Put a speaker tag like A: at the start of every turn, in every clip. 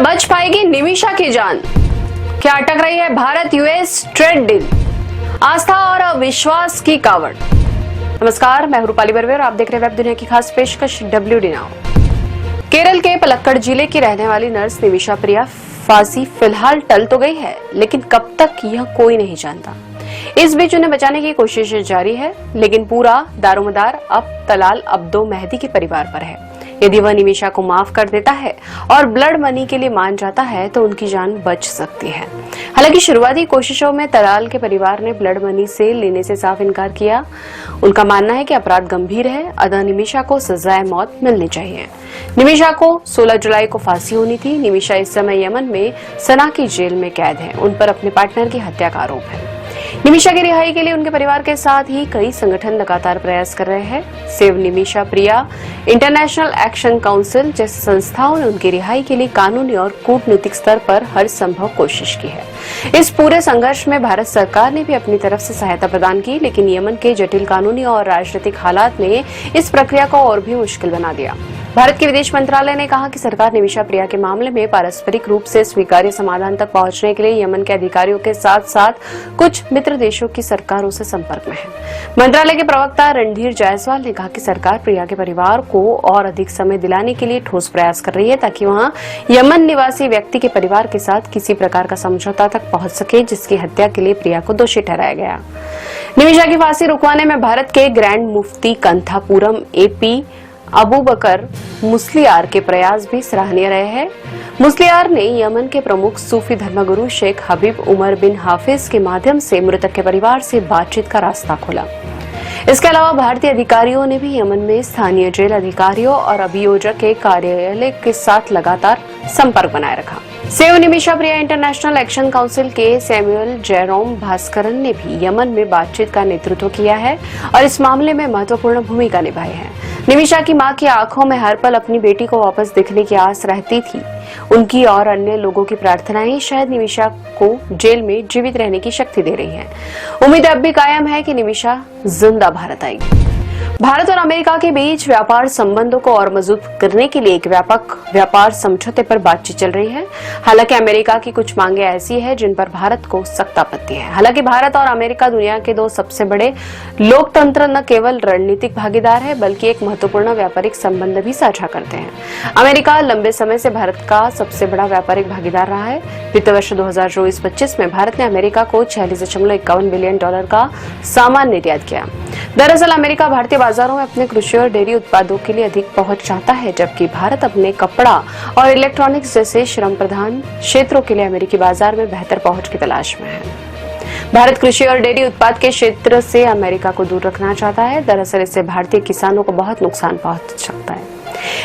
A: बच पाएगी निमिषा की जान? क्या अटक रही है भारत यूएस ट्रेड डील? आस्था और अविश्वास की कावड़। नमस्कार, मैं रूपाली बर्वे और आप देख रहे हैं वेब दुनिया की खास पेशकश WD नाउ। केरल के पलक्कड़ जिले की रहने वाली नर्स निमिषा प्रिया फांसी फिलहाल टल तो गई है, लेकिन कब तक यह कोई नहीं जानता। इस बीच उन्हें बचाने की कोशिशें जारी है, लेकिन पूरा दारोमदार अब तलाल अब्दो मेहदी के परिवार पर है। यदि वह निमिषा को माफ कर देता है और ब्लड मनी के लिए मान जाता है तो उनकी जान बच सकती है। हालांकि शुरुआती कोशिशों में तलाल के परिवार ने ब्लड मनी से लेने से साफ इनकार किया। उनका मानना है कि अपराध गंभीर है, अतः निमिषा को सजाए मौत मिलनी चाहिए। निमिषा को 16 जुलाई को फांसी होनी थी। निमिषा इस समय यमन में सना की जेल में कैद है। उन पर अपने पार्टनर की हत्या का आरोप है। निमिषा की रिहाई के लिए उनके परिवार के साथ ही कई संगठन लगातार प्रयास कर रहे हैं। सेव निमिषा प्रिया, इंटरनेशनल एक्शन काउंसिल जैसी संस्थाओं ने उनकी रिहाई के लिए कानूनी और कूटनीतिक स्तर पर हर संभव कोशिश की है। इस पूरे संघर्ष में भारत सरकार ने भी अपनी तरफ से सहायता प्रदान की, लेकिन यमन के जटिल कानूनी और राजनीतिक हालात ने इस प्रक्रिया को और भी मुश्किल बना दिया। भारत के विदेश मंत्रालय ने कहा कि सरकार निमिषा प्रिया के मामले में पारस्परिक रूप से स्वीकार्य समाधान तक पहुंचने के लिए यमन के अधिकारियों के साथ साथ कुछ मित्र देशों की सरकारों से संपर्क में है। मंत्रालय के प्रवक्ता रणधीर जायसवाल ने कहा कि सरकार प्रिया के परिवार को और अधिक समय दिलाने के लिए ठोस प्रयास कर रही है, ताकि वहां यमन निवासी व्यक्ति के परिवार के साथ किसी प्रकार का समझौता तक पहुंच सके, जिसकी हत्या के लिए प्रिया को दोषी ठहराया गया। निमिषा की फांसी रुकवाने में भारत के ग्रैंड मुफ्ती कंथापुरम AP अबू बकर मुस्लियार के प्रयास भी सराहनीय रहे हैं। मुस्लियार ने यमन के प्रमुख सूफी धर्मगुरु शेख हबीब उमर बिन हाफिज के माध्यम से मृतक के परिवार से बातचीत का रास्ता खोला। इसके अलावा भारतीय अधिकारियों ने भी यमन में स्थानीय जेल अधिकारियों और अभियोजक के कार्यालय के साथ लगातार संपर्क बनाए रखा। सेव निमिषा प्रिया इंटरनेशनल एक्शन काउंसिल के सैमुअल जयरोम भास्करन ने भी यमन में बातचीत का नेतृत्व किया है और इस मामले में महत्वपूर्ण भूमिका निभाई है। निमिषा की मां की आंखों में हर पल अपनी बेटी को वापस दिखने की आस रहती थी। उनकी और अन्य लोगों की प्रार्थनाएं शायद निमिषा को जेल में जीवित रहने की शक्ति दे रही हैं। उम्मीद अब भी कायम है कि निमिषा जिंदा भारत आएगी। भारत और अमेरिका के बीच व्यापार संबंधों को और मजबूत करने के लिए एक व्यापक व्यापार समझौते पर बातचीत चल रही है। हालांकि अमेरिका की कुछ मांगे ऐसी है जिन पर भारत को सख्त आपत्ति है। हालांकि भारत और अमेरिका दुनिया के दो सबसे बड़े लोकतंत्र न केवल रणनीतिक भागीदार है, बल्कि एक महत्वपूर्ण व्यापारिक संबंध भी साझा करते हैं। अमेरिका लंबे समय से भारत का सबसे बड़ा व्यापारिक भागीदार रहा है। वित्त वर्ष 2024-25 में भारत ने अमेरिका को $46.51 बिलियन का सामान निर्यात किया। दरअसल अमेरिका भारतीय बाजारों में अपने कृषि और डेयरी उत्पादों के लिए अधिक पहुंच चाहता है, जबकि भारत अपने कपड़ा और इलेक्ट्रॉनिक्स जैसे श्रम प्रधान क्षेत्रों के लिए अमेरिकी बाजार में बेहतर पहुंच की तलाश में है। भारत कृषि और डेयरी उत्पाद के क्षेत्र से अमेरिका को दूर रखना चाहता है। दरअसल इससे भारतीय किसानों को बहुत नुकसान पहुंच सकता है।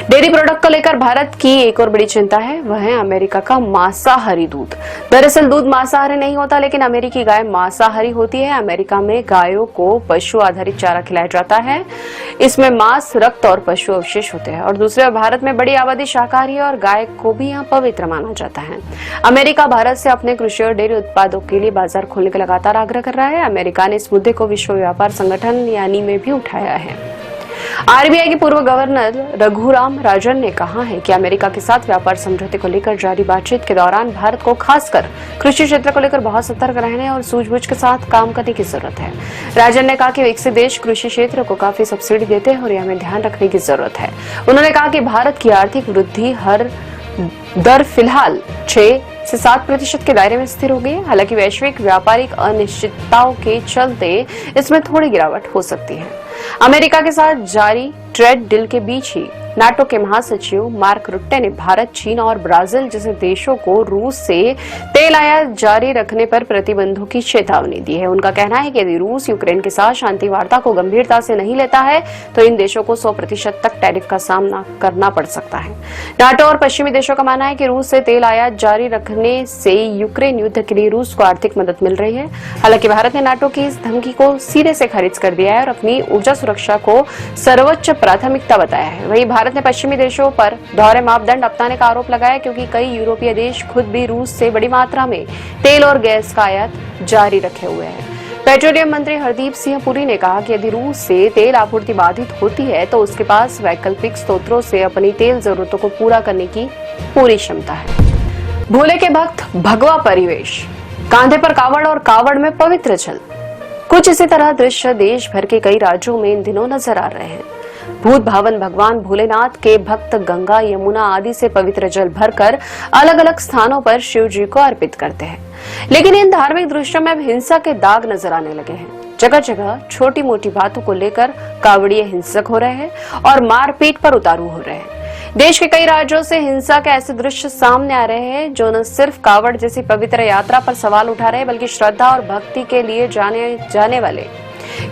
A: डेयरी प्रोडक्ट को लेकर भारत की एक और बड़ी चिंता है, वह है अमेरिका का मांसाहारी दूध। दरअसल दूध मांसाहारी नहीं होता, लेकिन अमेरिकी गाय मांसाहारी होती है। अमेरिका में गायों को पशु आधारित चारा खिलाया जाता है। इसमें मांस, रक्त और पशु अवशेष होते हैं। और दूसरे भारत में बड़ी आबादी शाकाहारी है और गाय को भी यहाँ पवित्र माना जाता है। अमेरिका भारत से अपने कृषि और डेयरी उत्पादों के लिए बाजार खोलने का लगातार आग्रह कर रहा है। अमेरिका ने इस मुद्दे को विश्व व्यापार संगठन यानी में भी उठाया है। RBI के पूर्व गवर्नर रघुराम राजन ने कहा है कि अमेरिका के साथ व्यापार समझौते को लेकर जारी बातचीत के दौरान भारत को खासकर कृषि क्षेत्र को लेकर बहुत सतर्क रहने और सूझबूझ के साथ काम करने की जरूरत है। राजन ने कहा कि विकसित देश कृषि क्षेत्र को काफी सब्सिडी देते हैं और यह हमें ध्यान रखने की जरूरत है। उन्होंने कहा कि भारत की आर्थिक वृद्धि दर फिलहाल 6 से 7% के दायरे में स्थिर हो गई है। हालांकि वैश्विक व्यापारिक अनिश्चितताओं के चलते इसमें थोड़ी गिरावट हो सकती है। अमेरिका के साथ जारी ट्रेड डील के बीच ही नाटो के महासचिव मार्क रुट्टे ने भारत, चीन और ब्राजील जैसे देशों को रूस से तेल आयात जारी रखने पर प्रतिबंधों की चेतावनी दी है। उनका कहना है कि यदि रूस यूक्रेन के साथ शांति वार्ता को गंभीरता से नहीं लेता है तो इन देशों को 100% तक टैरिफ का सामना करना पड़ सकता है। नाटो और पश्चिमी देशों का मानना है कि रूस से तेल आयात जारी रखने से यूक्रेन युद्ध के लिए रूस को आर्थिक मदद मिल रही है। हालांकि भारत ने नाटो की इस धमकी को सिरे से खारिज कर दिया है और अपनी ऊर्जा सुरक्षा को सर्वोच्च प्राथमिकता बताया है। वहीं भारत ने पश्चिमी देशों पर दोहरे मापदंड अपनाने का आरोप लगाया, क्योंकि कई यूरोपीय देश खुद भी रूस से बड़ी मात्रा में तेल और गैस का आयात जारी रखे हुए हैं। पेट्रोलियम मंत्री हरदीप सिंह पुरी ने कहा कि यदि रूस से तेल आपूर्ति बाधित होती है तो उसके पास वैकल्पिक स्रोतों से अपनी तेल जरूरतों को पूरा करने की पूरी क्षमता है। भोले के भक्त, भगवा परिवेश, कांधे पर कावड़ और कावड़ में पवित्र जल। कुछ इसी तरह दृश्य देश भर के कई राज्यों में इन दिनों नजर आ रहे हैं। भूत भावन भगवान भोलेनाथ के भक्त गंगा, यमुना आदि से पवित्र जल भरकर अलग अलग स्थानों पर शिव जी को अर्पित करते हैं। लेकिन इन धार्मिक दृश्यों में अब हिंसा के दाग नजर आने लगे हैं। जगह जगह छोटी मोटी बातों को लेकर कावड़िए हिंसक हो रहे हैं और मारपीट पर उतारू हो रहे हैं। देश के कई राज्यों से हिंसा के ऐसे दृश्य सामने आ रहे हैं जो न सिर्फ कावड़ जैसी पवित्र यात्रा पर सवाल उठा रहे हैं, बल्कि श्रद्धा और भक्ति के लिए जाने वाले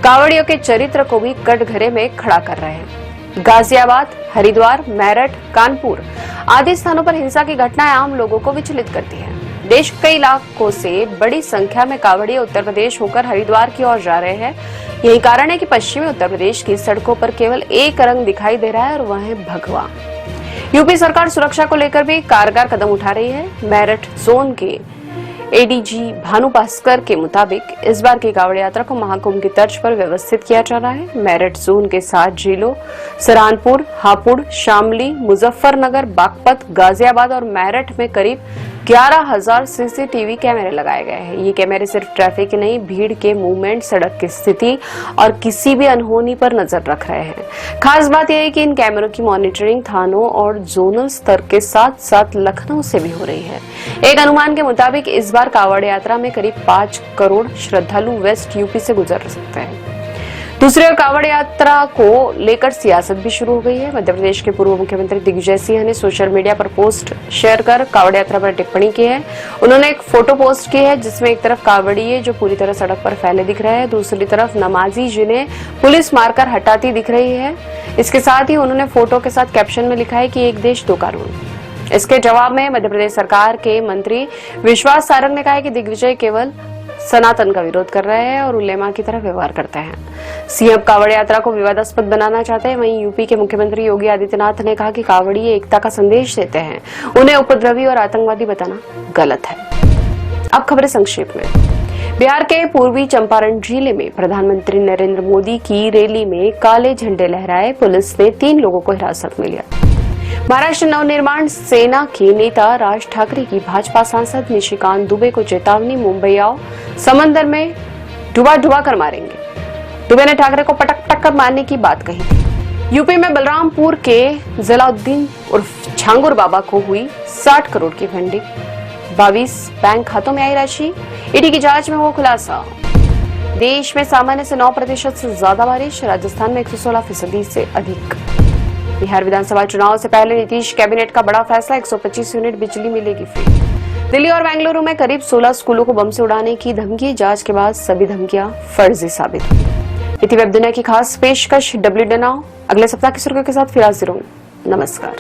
A: कावड़ियों के चरित्र को भी कटघरे में खड़ा कर रहे हैं। गाजियाबाद, हरिद्वार, मेरठ, कानपुर आदि स्थानों पर हिंसा की घटनाएं आम लोगों को विचलित करती हैं। देश के कई इलाकों से बड़ी संख्या में कावड़िए उत्तर प्रदेश होकर हरिद्वार की ओर जा रहे हैं। यही कारण है कि पश्चिमी उत्तर प्रदेश की सड़कों पर केवल एक रंग दिखाई दे रहा है और वह है भगवा। यूपी सरकार सुरक्षा को लेकर भी कारगर कदम उठा रही है। मेरठ जोन के एडीजी भानु भास्कर के मुताबिक इस बार की कावड़ यात्रा को महाकुंभ की तर्ज पर व्यवस्थित किया जा रहा है। मेरठ जोन के 7 जिलों सहारनपुर, हापुड़, शामली, मुजफ्फरनगर, बागपत, गाजियाबाद और मेरठ में करीब 11,000 सीसीटीवी कैमरे लगाए गए हैं। ये कैमरे सिर्फ ट्रैफिक की नहीं, भीड़ के मूवमेंट, सड़क की स्थिति और किसी भी अनहोनी पर नजर रख रहे हैं। खास बात यह है कि इन कैमरों की मॉनिटरिंग थानों और जोनल स्तर के साथ साथ लखनऊ से भी हो रही है। एक अनुमान के मुताबिक इस बार कावड़ यात्रा में करीब 5 करोड़ श्रद्धालु वेस्ट यूपी से गुजर सकते हैं। दूसरी ओर कावड़ यात्रा को लेकर सियासत भी शुरू हो गई है। मध्य प्रदेश के पूर्व मुख्यमंत्री दिग्विजय सिंह ने सोशल मीडिया पर पोस्ट शेयर कर कावड़ यात्रा पर टिप्पणी की है। उन्होंने एक फोटो पोस्ट की है जिसमें एक तरफ कावड़िए जो पूरी तरह सड़क पर फैले दिख रहे हैं, दूसरी तरफ नमाजी जिन्हें पुलिस मारकर हटाती दिख रही है। इसके साथ ही उन्होंने फोटो के साथ कैप्शन में लिखा है कि एक देश दो कानून। इसके जवाब में मध्य प्रदेश सरकार के मंत्री विश्वास सारंग ने कहा है कि दिग्विजय केवल सनातन का विरोध कर रहे हैं और उलेमा की तरह व्यवहार करते हैं। सीएम कावड़ यात्रा को विवादास्पद बनाना चाहते हैं। वहीं यूपी के मुख्यमंत्री योगी आदित्यनाथ ने कहा कि कावड़िए एकता का संदेश देते हैं, उन्हें उपद्रवी और आतंकवादी बताना गलत है। अब खबरें संक्षेप में। बिहार के पूर्वी चंपारण जिले में प्रधानमंत्री नरेंद्र मोदी की रैली में काले झंडे लहराए पुलिस ने 3 लोगों को हिरासत में लिया। महाराष्ट्र नवनिर्माण सेना के नेता राज ठाकरे की भाजपा सांसद निशिकांत दुबे को चेतावनी, मुंबई आओ, समंदर में डुबा कर मारेंगे। दुबे ने ठाकरे को पटक कर मारने की बात कही थी। यूपी में बलरामपुर के जलाउद्दीन उर्फ छांगुर बाबा को हुई 60 करोड़ की फंडिंग, 22 बैंक खातों में आई राशि, ईडी की जांच में हुआ खुलासा। देश में सामान्य से 9% से ज्यादा बारिश, राजस्थान में 116% से अधिक। बिहार विधानसभा चुनाव से पहले नीतीश कैबिनेट का बड़ा फैसला, 125 यूनिट बिजली मिलेगी फ्री। दिल्ली और बेंगलुरु में करीब 16 स्कूलों को बम से उड़ाने की धमकी, जांच के बाद सभी धमकियां फर्जी साबित हुई। इति वेब दुनिया की खास पेशकश डब्ल्यू डनाओ। अगले सप्ताह की सुर्खियों के साथ फिर हाजिर होंगे। नमस्कार।